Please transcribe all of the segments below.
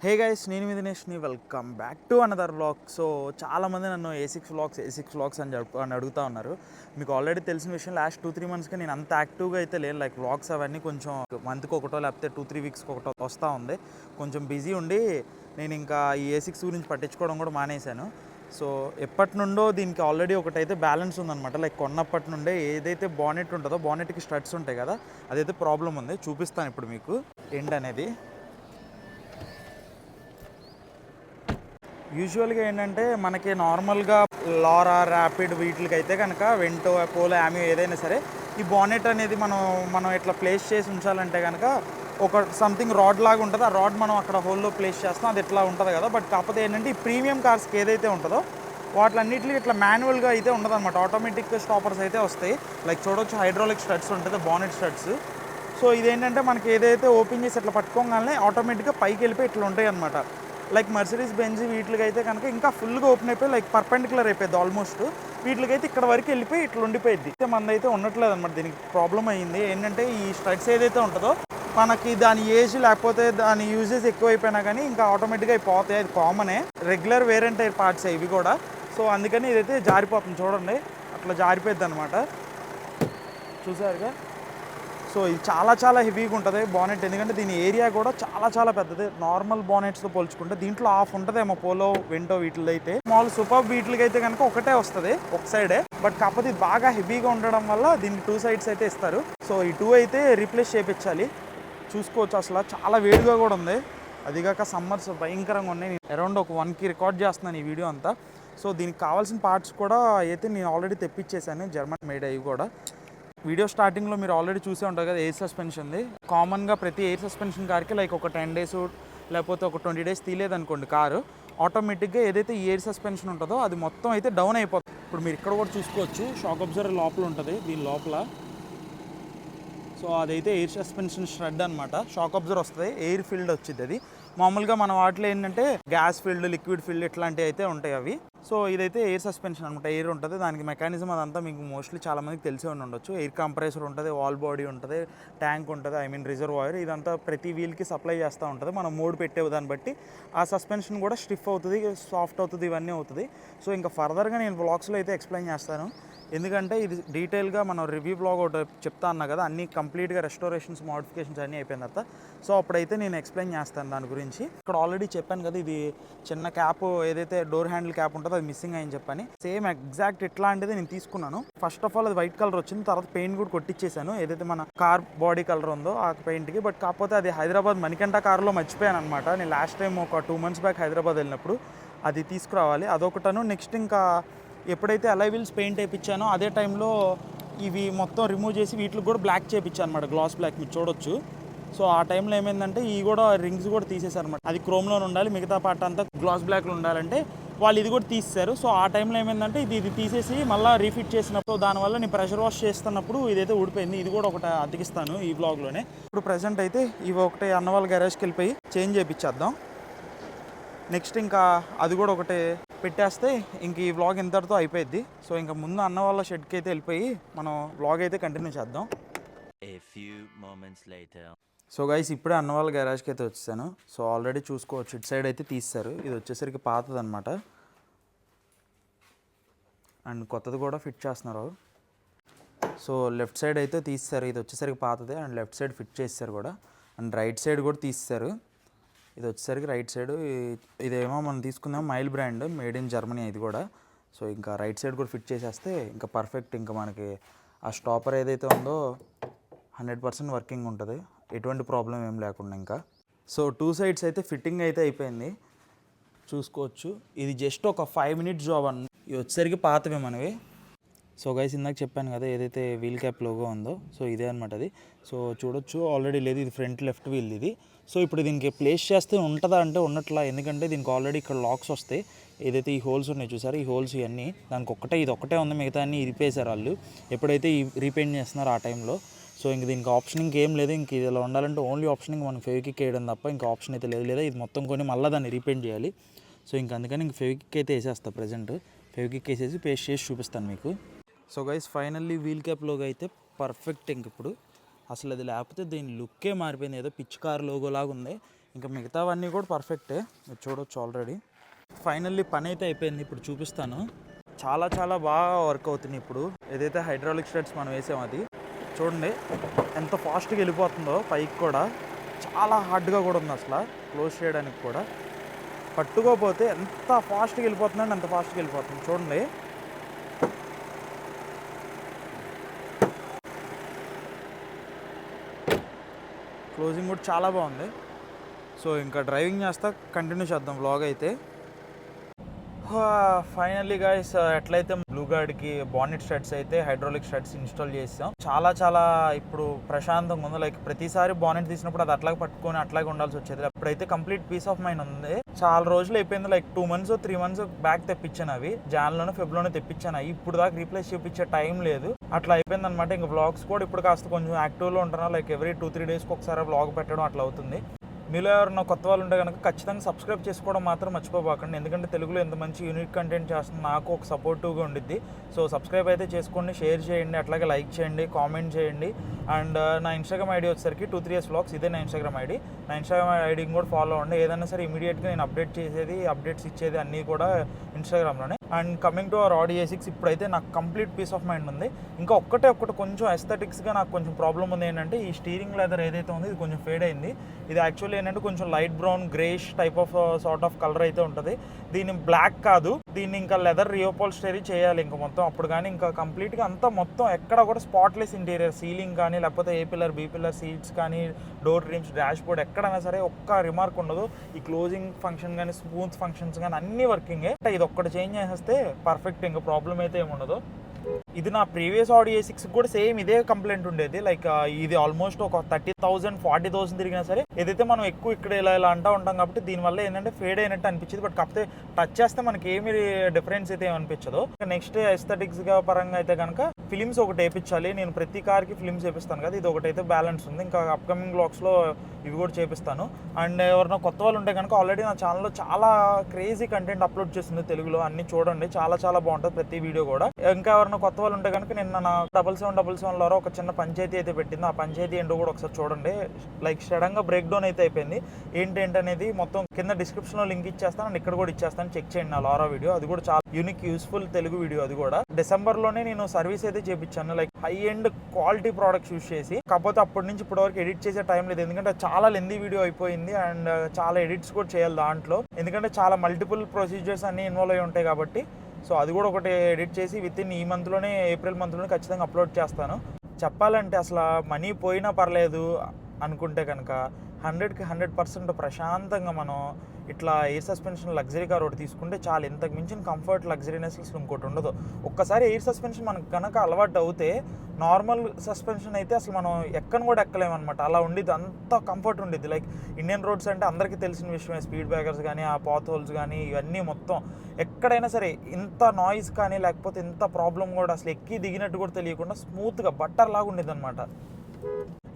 హే guys, నేను మీ దినేష్ని. Welcome back to another vlog. So చాలామంది నన్ను ఏ6 వ్లాగ్స్ అని అడుగుతూ ఉన్నారు. మీకు ఆల్రెడీ తెలిసిన విషయం, లాస్ట్ 2-3 మంత్స్గా నేను అంత యాక్టివ్గా అయితే లేను. లైక్ వ్లాగ్స్ అవన్నీ కొంచెం మంత్కి ఒకటో లేకపోతే 2-3 వీక్స్కి ఒకటో వస్తూ ఉంది. కొంచెం బిజీ ఉండి నేను ఇంకా ఈ ఏ6 గురించి పట్టించుకోవడం కూడా మానేశాను. సో ఎప్పటి నుండో దీనికి ఆల్రెడీ ఒకటైతే బ్యాలెన్స్ ఉందన్నమాట. లైక్ కొన్నప్పటి నుండే ఏదైతే బానెట్ ఉంటుందో, బానెట్కి స్ట్రట్స్ ఉంటాయి కదా, అదైతే ప్రాబ్లం ఉంది. చూపిస్తాను ఇప్పుడు మీకు ఏంటనేది. యూజువల్గా ఏంటంటే మనకి నార్మల్గా లారా, ర్యాపిడ్ వీటికైతే కనుక వెంటో, పోలో, యామియో ఏదైనా సరే ఈ బానెట్ అనేది మనం ఇట్లా ప్లేస్ చేసి ఉంచాలంటే కనుక ఒక సంథింగ్ రాడ్ లాగా ఉంటుంది. ఆ రాడ్ మనం అక్కడ హోల్లో ప్లేస్ చేస్తాం, అది ఇట్లా ఉంటుంది కదా. బట్ కాకపోతే ఏంటంటే ఈ ప్రీమియం కార్స్కి ఏదైతే ఉంటుందో వాటిలన్నింటికి ఇట్లా మాన్యువల్గా అయితే ఉండదు అనమాట. ఆటోమేటిక్ స్టాపర్స్ అయితే వస్తాయి. లైక్ చూడవచ్చు, హైడ్రాలిక్ స్టడ్స్ ఉంటుంది, బానెట్ స్టడ్స్. సో ఇదేంటంటే మనకి ఏదైతే ఓపెన్ చేసి ఇట్లా పట్టుకోగానే ఆటోమేటిక్గా పైకి వెళ్ళిపోయి ఇట్లా ఉంటాయి అనమాట. లైక్ మర్సిడీస్ బెంజ్ వీటికైతే కనుక ఇంకా ఫుల్గా ఓపెన్ అయిపోయి లైక్ పర్పెండిక్యులర్ అయిపోయింది ఆల్మోస్ట్. వీటికైతే ఇక్కడ వరకు వెళ్ళిపోయి ఇట్లా ఉండిపోయింది. మనదైతే ఉండట్లేదు అనమాట. దీనికి ప్రాబ్లం అయ్యింది ఏంటంటే ఈ స్ట్రట్స్ ఏదైతే ఉంటుందో మనకి దాని ఏజ్ లేకపోతే దాని యూజెస్ ఎక్కువైపోయినా కానీ ఇంకా ఆటోమేటిక్గా అయిపోతాయి. అది కామనే, regular wear and tyre parts ఇవి కూడా. సో అందుకని ఇదైతే జారిపోతుంది. చూడండి, అట్లా జారిపోద్ది అనమాట. చూసారుగా. సో ఇది చాలా హెవీగా ఉంటుంది బానెట్, ఎందుకంటే దీని ఏరియా కూడా చాలా పెద్దది. నార్మల్ బానెట్స్తో పోల్చుకుంటే దీంట్లో హాఫ్ ఉంటుందేమో పోలో, వెంటో వీటిలో అయితే. స్మాల్ సూపర్ వీటికి అయితే కనుక ఒకటే వస్తుంది, ఒక సైడే. బట్ కాకపోతే ఇది బాగా హెవీగా ఉండడం వల్ల దీనికి 2 సైడ్స్ అయితే ఇస్తారు. సో ఈ 2 అయితే రీప్లేస్ చేయించాలి. చూసుకోవచ్చు, అసలు చాలా వేడిగా కూడా ఉంది. అదిగాక సమ్మర్స్ భయంకరంగా ఉన్నాయి. నేను అరౌండ్ ఒక 1కి రికార్డ్ చేస్తున్నాను ఈ వీడియో అంతా. సో దీనికి కావాల్సిన పార్ట్స్ కూడా అయితే నేను ఆల్రెడీ తెప్పించేసాను, జర్మన్ మేడ్ అవి కూడా. వీడియో స్టార్టింగ్లో మీరు ఆల్రెడీ చూసే ఉంటారు కదా, ఎయిర్ సస్పెన్షన్ది. కామన్గా ప్రతి ఎయిర్ సస్పెన్షన్ కార్కి లైక్ ఒక 10 days లేకపోతే ఒక 20 days తీయలేదనుకోండి కారు, ఆటోమేటిక్గా ఏదైతే ఈ ఎయిర్ సస్పెన్షన్ ఉంటుందో అది మొత్తం అయితే డౌన్ అయిపోతుంది. ఇప్పుడు మీరు ఇక్కడ కూడా చూసుకోవచ్చు, షాక్ అబ్జర్వర్ లోపల ఉంటుంది, దీని లోపల. సో అదైతే ఎయిర్ సస్పెన్షన్ స్ట్రడ్ అనమాట. షాక్ అబ్జర్వర్ వస్తుంది, ఎయిర్ ఫీల్డ్ వచ్చింది. అది మామూలుగా మన వాటిలో ఏంటంటే గ్యాస్ ఫీల్డ్, లిక్విడ్ ఫీల్డ్ ఇట్లాంటివి అయితే ఉంటాయి అవి. సో ఇదైతే ఎయిర్ సస్పెన్షన్ అనమాట, ఎయిర్ ఉంటుంది. దానికి మెకానిజం అదంతా మీకు మోస్ట్లీ చాలామందికి తెలిసే ఉండొచ్చు. ఎయిర్ కంప్రెసర్ ఉంటుంది, వాల్ బాడీ ఉంటుంది, ట్యాంక్ ఉంటుంది, రిజర్వాయర్. ఇదంతా ప్రతి వీల్కి సప్లై చేస్తూ ఉంటుంది. మనం మోడ్ పెట్టే దాన్ని బట్టి ఆ సస్పెన్షన్ కూడా స్టిఫ్ అవుతుంది, సాఫ్ట్ అవుతుంది, ఇవన్నీ అవుతుంది. సో ఇంకా ఫర్దర్గా నేను వ్లాగ్స్లో అయితే ఎక్స్ప్లెయిన్ చేస్తాను, ఎందుకంటే ఇది డీటెయిల్గా మనం రివ్యూ బ్లాగ్ ఒకటి చెప్తా అన్నా కదా, అన్నీ కంప్లీట్గా రెస్టోరేషన్స్, మోడిఫికేషన్స్ అన్నీ అయిపోయిన తర్వాత. సో అప్పుడైతే నేను ఎక్స్ప్లెయిన్ చేస్తాను దాని గురించి. ఇక్కడ ఆల్రెడీ చెప్పాను కదా, ఇది చిన్న క్యాప్ ఏదైతే డోర్ హ్యాండిల్ క్యాప్ ఉంటుందో అది మిస్సింగ్ అయ్యని చెప్పని. సేమ్ ఎగ్జాక్ట్ ఇట్లాంటిది నేను తీసుకున్నాను. ఫస్ట్ ఆఫ్ ఆల్ అది వైట్ కలర్ వచ్చింది, తర్వాత పెయింట్ కూడా కొట్టించేసాను, ఏదైతే మన కార్ బాడీ కలర్ ఉందో ఆ పెయింట్కి. బట్ కాకపోతే అది హైదరాబాద్ మణికంఠ కార్లో మర్చిపోయాను అనమాట. నేను లాస్ట్ టైం ఒక 2 months బ్యాక్ హైదరాబాద్ వెళ్ళినప్పుడు అది తీసుకురావాలి, అదొకటను. నెక్స్ట్ ఇంకా ఎప్పుడైతే అలై వీల్స్ పెయింట్ వేయించానో అదే టైంలో ఇవి మొత్తం రిమూవ్ చేసి వీటికి కూడా బ్లాక్ చేయించాను అనమాట, గ్లాస్ బ్లాక్, మీరు చూడొచ్చు. సో ఆ టైంలో ఏమైందంటే ఈ కూడా రింగ్స్ కూడా తీసేశారు అనమాట. అది క్రోమ్లోనే ఉండాలి, మిగతా పార్ట్ అంతా గ్లాస్ బ్లాక్లో ఉండాలంటే వాళ్ళు ఇది కూడా తీసేశారు. సో ఆ టైంలో ఏమైందంటే ఇది తీసేసి మళ్ళీ రీఫిట్ చేసినప్పుడు దానివల్ల నేను ప్రెషర్ వాష్ చేస్తున్నప్పుడు ఇదైతే ఊడిపోయింది. ఇది కూడా ఒకటి అతికిస్తాను ఈ బ్లాగ్లోనే. ఇప్పుడు ప్రజెంట్ అయితే ఇవి ఒకటి అన్న వాళ్ళ గ్యారేజ్కి వెళ్ళిపోయి చేంజ్ చేయించేద్దాం. నెక్స్ట్ ఇంకా అది కూడా ఒకటి పెట్టేస్తే ఇంక ఈ వ్లాగ్ ఇంతటితో అయిపోయింది. సో ఇంకా ముందు అన్న వాళ్ళ షెడ్కి అయితే వెళ్ళిపోయి మనం వ్లాగ్ అయితే కంటిన్యూ చేద్దాం. సో గైస్, ఇప్పుడే అన్న వాళ్ళ గ్యారేజ్కి అయితే వచ్చేసాను. సో ఆల్రెడీ చూసుకోవచ్చు, ఇటు సైడ్ అయితే తీస్తారు. ఇది వచ్చేసరికి పాతదనమాట, అండ్ కొత్తది కూడా ఫిట్ చేస్తున్నారు. సో లెఫ్ట్ సైడ్ అయితే తీస్తారు, ఇది వచ్చేసరికి పాతదే, అండ్ లెఫ్ట్ సైడ్ ఫిట్ చేస్తారు కూడా. అండ్ రైట్ సైడ్ కూడా తీస్తారు, ఇది వచ్చేసరికి రైట్ సైడ్. ఇదేమో మనం తీసుకుందాం mile brand, made in Germany ఇది కూడా. సో ఇంకా రైట్ సైడ్ కూడా ఫిట్ చేసేస్తే ఇంకా పర్ఫెక్ట్. ఇంకా మనకి ఆ స్టాపర్ ఏదైతే ఉందో 100% వర్కింగ్ ఉంటుంది, ఎటువంటి ప్రాబ్లం ఏం లేకుండా. ఇంకా సో 2 sides అయితే ఫిట్టింగ్ అయితే అయిపోయింది, చూసుకోవచ్చు. ఇది జస్ట్ ఒక 5 minutes జాబ్ అన్న. ఇవి వచ్చేసరికి పాతవే మనవి. సో గైస్, ఇందాక చెప్పాను కదా ఏదైతే వీల్ క్యాప్ లోగో ఉందో, సో ఇదే అనమాట అది. సో చూడొచ్చు, ఆల్రెడీ లేదు, ఇది ఫ్రంట్ లెఫ్ట్ వీల్ ఇది. సో ఇప్పుడు దీనికి ప్లేస్ చేస్తే ఉంటుందా అంటే ఉన్నట్లా, ఎందుకంటే దీనికి ఆల్రెడీ ఇక్కడ లాక్స్ వస్తాయి. ఏదైతే ఈ హోల్స్ ఉన్నాయి చూసారు, ఈ హోల్స్ ఇవన్నీ దానికి ఇది ఒక్కటే ఉంది, మిగతా అన్నీ ఇరిపేశారు వాళ్ళు ఎప్పుడైతే ఈ రీపెయింట్ చేస్తున్నారో ఆ టైంలో. సో ఇంక దీనికి ఆప్షన్ ఇంకేం లేదు. ఇంక ఇది ఇలా ఉండాలంటే ఓన్లీ ఆప్షన్ ఇంక మనం ఫెవిక్విక్ వేయడం తప్ప ఇంకా ఆప్షన్ అయితే లేదు. లేదా ఇది మొత్తం కొని మళ్ళీ దాన్ని రీపెయింట్ చేయాలి. సో ఇంక అందుకని ఇంక ఫెవిక్విక్ అయితే వేసేస్తాను ప్రజెంట్. ఫెవిక్విక్ వేసేసి పేస్ట్ చేసి చూపిస్తాను మీకు. So guys, finally wheel cap logo అయితే పర్ఫెక్ట్. ఇంక ఇప్పుడు అసలు అది లేకపోతే దీని లుక్కే మారిపోయింది, ఏదో పిచ్ కార్ లోగో లాగా ఉంది. ఇంకా మిగతావన్నీ కూడా పర్ఫెక్టే, మీరు చూడొచ్చు ఆల్రెడీ. ఫైనల్లీ పని అయితే అయిపోయింది, ఇప్పుడు చూపిస్తాను. చాలా చాలా బాగా వర్క్ అవుతుంది ఇప్పుడు. ఏదైతే హైడ్రాలిక్ స్టడ్స్ మనం వేసామో అది చూడండి ఎంత ఫాస్ట్గా వెళ్ళిపోతుందో పైకి కూడా. చాలా హార్డ్గా కూడా ఉంది అసలు క్లోజ్ చేయడానికి కూడా. పట్టుకోపోతే ఎంత ఫాస్ట్గా వెళ్ళిపోతుందంటే అంత ఫాస్ట్గా వెళ్ళిపోతుంది చూడండి. క్లోజింగ్ కూడా చాలా బాగుంది. సో ఇంకా డ్రైవింగ్ చేస్తా కంటిన్యూ చేద్దాం వ్లాగ్ అయితే. ఫైనల్లీ గైస్ ఎట్లయితే బ్లూ గార్డ్కి బానెట్ స్టడ్స్ అయితే హైడ్రాలిక్ స్టడ్స్ ఇన్స్టాల్ చేసాం. చాలా చాలా ఇప్పుడు ప్రశాంతంగా ఉంది. లైక్ ప్రతిసారి బానెట్ తీసినప్పుడు అది అట్లాగే పట్టుకొని అట్లాగే ఉండాల్సి వచ్చేది. ఇప్పుడైతే కంప్లీట్ పీస్ ఆఫ్ మైండ్ ఉంది. చాలా రోజులు అయిపోయింది, లైక్ 2 months 3 months బ్యాక్ తెప్పించాను అవి. జాన్లోనే ఫెబ్లోనే తెప్పించాను అవి. ఇప్పుడు దాకా రీప్లేస్ చేయించే టైం లేదు, అట్లా అయిపోయింది అనమాట. ఇంకా వ్లాగ్స్ కూడా ఇప్పుడు కాస్త కొంచెం యాక్టివ్లో ఉంటున్నా. లైక్ ఎవ్రీ 2-3 daysకి ఒకసారి వ్లాగ్ పెట్టడం అట్లా అవుతుంది. మీలో ఎవరైనా కొత్త వాళ్ళు ఉంటే కనుక ఖచ్చితంగా సబ్స్క్రైబ్ చేసుకోవడం మాత్రం మర్చిపోకండి. ఎందుకంటే తెలుగులో ఎంత మంచి యూనిక్ కంటెంట్ చేస్తుంది, నాకు ఒక సపోర్టివ్గా ఉండిద్ది. సో సబ్స్క్రైబ్ అయితే చేసుకోండి, షేర్ చేయండి, అట్లాగే లైక్ చేయండి, కామెంట్ చేయండి. అండ్ నా ఇన్స్టాగ్రామ్ ఐడి వచ్చేసరికి 2-3 vlogs, ఇదే నా ఇన్స్టాగ్రామ్ ఐడి. నా ఇన్స్టాగ్రామ్ ఐడిని కూడా ఫాలో అవ్వండి. ఏదైనా సరే ఇమీడియట్గా నేను అప్డేట్స్ ఇచ్చేది అన్నీ కూడా ఇన్స్టాగ్రామ్లోనే. And coming to our Audi A6, ఇప్పుడైతే నాకు కంప్లీట్ పీస్ ఆఫ్ మైండ్ ఉంది. ఇంకా ఒక్కటి కొంచెం ఎస్థెటిక్స్గా నాకు కొంచెం ప్రాబ్లం ఉంది. ఏంటంటే ఈ స్టీరింగ్ లెదర్ ఏదైతే ఉందో ఇది కొంచెం ఫేడ్ అయింది. ఇది యాక్చువల్లీ ఏంటంటే కొంచెం light brown greyish type of sort of colour అయితే ఉంటుంది. దీన్ని బ్లాక్ కాదు, దీన్ని ఇంకా లెదర్ రియోపోల్స్టరీ చేయాలి ఇంకా మొత్తం. అప్పుడు కానీ ఇంకా కంప్లీట్గా అంతా మొత్తం ఎక్కడ కూడా స్పాట్లెస్ ఇంటీరియర్, సీలింగ్ కానీ లేకపోతే ఏ పిల్లర్ బి పిల్లర్, సీట్స్ కానీ, డోర్ ట్రిమ్స్, డాష్ బోర్డ్ ఎక్కడైనా సరే ఒక్క రిమార్క్ ఉండదు. ఈ క్లోజింగ్ ఫంక్షన్ కానీ స్మూత్ ఫంక్షన్స్ కానీ అన్ని వర్కింగే. ఇది ఒక్కటి చేంజ్ చేసేస్తే పర్ఫెక్ట్, ఇంకా ప్రాబ్లం అయితే ఏమి ఉండదు. ఇది నా ప్రీవియస్ Audi A6 కూడా సేమ్ ఇదే కంప్లైంట్ ఉండేది. లైక్ ఇది ఆల్మోస్ట్ ఒక 30,000 40,000 తిరిగినా సరే ఏదైతే మనం ఎక్కువ ఇక్కడ ఇలా అంటూ ఉంటాం కాబట్టి దీనివల్ల ఏంటంటే ఫేడ్ అయినట్టు అనిపించింది. బట్ కాకపోతే టచ్ చేస్తే మనకి ఏమి డిఫరెన్స్ అయితే ఏమనిపించదు. నెక్స్ట్ ఎస్థెటిక్స్గా పరంగా అయితే కనుక ఫిలిమ్స్ ఒకటి వేయించాలి. నేను ప్రతి కార్కి ఫిలిమ్స్ వేపిస్తాను కదా, ఇది ఒకటైతే బ్యాలెన్స్ ఉంది. ఇంకా అప్కమింగ్ బ్లాగ్స్లో ఇవి కూడా చేపిస్తాను. అండ్ ఎవరైనా కొత్త వాళ్ళు ఉంటే కనుక ఆల్రెడీ నా ఛానల్లో చాలా క్రేజీ కంటెంట్ అప్లోడ్ చేస్తుంది తెలుగులో, అన్ని చూడండి, చాలా చాలా బాగుంటుంది ప్రతి వీడియో కూడా. ఇంకా ఎవరైనా కొత్త వాళ్ళు ఉంటే కనుక నిన్న నా 7777లో ఒక చిన్న పంచాయతీ అయితే పెట్టింది. ఆ పంచాయతీ ఏంటో కూడా ఒకసారి చూడండి. లైక్ సడన్గా బ్రేక్ డౌన్ అయితే అయిపోయింది. ఏంటనేది మొత్తం కింద డిస్క్రిప్షన్లో లింక్ ఇచ్చేస్తాను అండ్ ఇక్కడ కూడా ఇచ్చేస్తాను, చెక్ చేయండి నా లారా వీడియో. అది కూడా చాలా యూనిక్ యూస్ఫుల్ తెలుగు వీడియో. అది కూడా డిసెంబర్లోనే నేను సర్వీస్ అయితే చేయించాను, like high end quality products use చేసి. కాకపోతే అప్పటి నుంచి ఇప్పటివరకు ఎడిట్ చేసే టైం లేదు, ఎందుకంటే చాలా లెందీ వీడియో అయిపోయింది అండ్ చాలా ఎడిట్స్ కూడా చేయాలి దాంట్లో, ఎందుకంటే చాలా మల్టిపుల్ ప్రొసీజర్స్ అన్ని ఇన్వాల్వ్ అయి ఉంటాయి కాబట్టి. సో అది కూడా ఒకటి ఎడిట్ చేసి వితిన్ ఈ మంత్లోనే, ఏప్రిల్ మంత్లోనే ఖచ్చితంగా అప్లోడ్ చేస్తాను. చెప్పాలంటే అసలు మనీ పోయినా పర్లేదు అనుకుంటే కనుక 100కి 100% ప్రశాంతంగా మనం ఇట్లా ఎయిర్ సస్పెన్షన్ లగ్జరీ కార్ ఒకటి తీసుకుంటే చాలా, ఇంతకు మించిన కంఫర్ట్ లగ్జరీనెస్ ఇంకోటి ఉండదు. ఒక్కసారి ఎయిర్ సస్పెన్షన్ మనకు కనుక అలవాటు అవుతే నార్మల్ సస్పెన్షన్ అయితే అసలు మనం ఎక్కను కూడా ఎక్కలేమన్నమాట. అలా ఉండిద్ది, అంత కంఫర్ట్ ఉండిద్ది. లైక్ ఇండియన్ రోడ్స్ అంటే అందరికీ తెలిసిన విషయమే, స్పీడ్ బ్రేకర్స్ కానీ ఆ పాత్ హోల్స్ కానీ ఇవన్నీ మొత్తం ఎక్కడైనా సరే ఇంత నాయిస్ కానీ లేకపోతే ఇంత ప్రాబ్లం కూడా అసలు ఎక్కి దిగినట్టు కూడా తెలియకుండా స్మూత్గా బట్టర్ లాగా ఉండిద్ది అనమాట.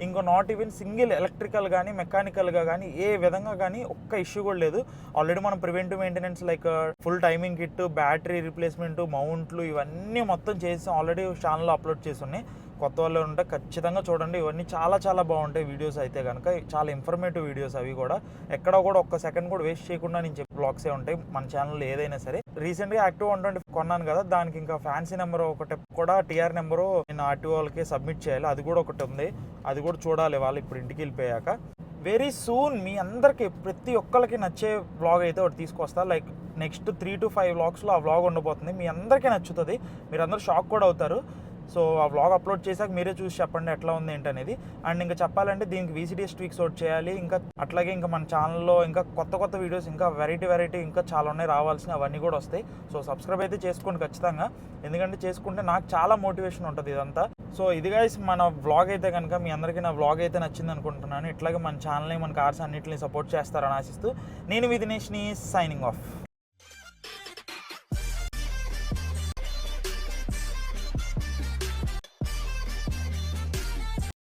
ఇంకో నాట్ ఈవెన్ సింగిల్ ఎలక్ట్రికల్ కానీ మెకానికల్గా కానీ ఏ విధంగా కానీ ఒక్క ఇష్యూ కూడా లేదు. ఆల్రెడీ మనం preventive maintenance like full timing kit, battery replacement, మౌంట్లు ఇవన్నీ మొత్తం చేసి ఆల్రెడీ ఛానల్లో అప్లోడ్ చేసి ఉన్నాయి. కొత్త వాళ్ళు ఉంటే ఖచ్చితంగా చూడండి, ఇవన్నీ చాలా చాలా బాగుంటాయి వీడియోస్ అయితే కనుక. చాలా ఇన్ఫర్మేటివ్ వీడియోస్ అవి కూడా, ఎక్కడ కూడా ఒక్క సెకండ్ కూడా వేస్ట్ చేయకుండా నేను చెప్పే బ్లాగ్సే ఉంటాయి మన ఛానల్లో ఏదైనా సరే. రీసెంట్గా యాక్టివ్ 120 కొన్నాను కదా, దానికి ఇంకా ఫ్యాన్సీ నెంబర్ ఒకటి కూడా టీఆర్ నెంబరు నేను ఆర్టీఓ వాళ్ళకి సబ్మిట్ చేయాలి, అది కూడా ఒకటి ఉంది, అది కూడా చూడాలి వాళ్ళు ఇప్పుడు ఇంటికి వెళ్ళిపోయాక. వెరీ సూన్ మీ అందరికి ప్రతి ఒక్కరికి నచ్చే వ్లాగ్ అయితే ఒకటి తీసుకొస్తా. లైక్ నెక్స్ట్ 3 to 5 వ్లాగ్స్లో ఆ వ్లాగ్ ఉండబోతుంది, మీ అందరికీ నచ్చుతుంది, మీరందరూ షాక్ కూడా అవుతారు. సో ఆ వ్లాగ్ అప్లోడ్ చేశాక మీరే చూసి చెప్పండి ఎట్లా ఉంది ఏంటనేది. అండ్ ఇంకా చెప్పాలంటే దీనికి VCDS ట్వీక్స్ ఒకటి చేయాలి, ఇంకా అట్లాగే ఇంకా మన ఛానల్లో ఇంకా కొత్త వీడియోస్ ఇంకా వెరైటీ ఇంకా చాలా ఉన్నాయి రావాల్సినవి, అవన్నీ కూడా వస్తాయి. సో సబ్స్క్రైబ్ అయితే చేసుకోండి ఖచ్చితంగా, ఎందుకంటే చేసుకుంటే నాకు చాలా మోటివేషన్ ఉంటుంది ఇదంతా. సో ఇది గైస్ మన వ్లాగ్ అయితే కనుక మీ అందరికీ నా వ్లాగ్ అయితే నచ్చింది అనుకుంటున్నాను. ఇట్లాగే మన ఛానల్ని, మన కార్స్ అన్నింటినీ సపోర్ట్ చేస్తారని ఆశిస్తూ నేను మీ దినేష్ని సైనింగ్ ఆఫ్.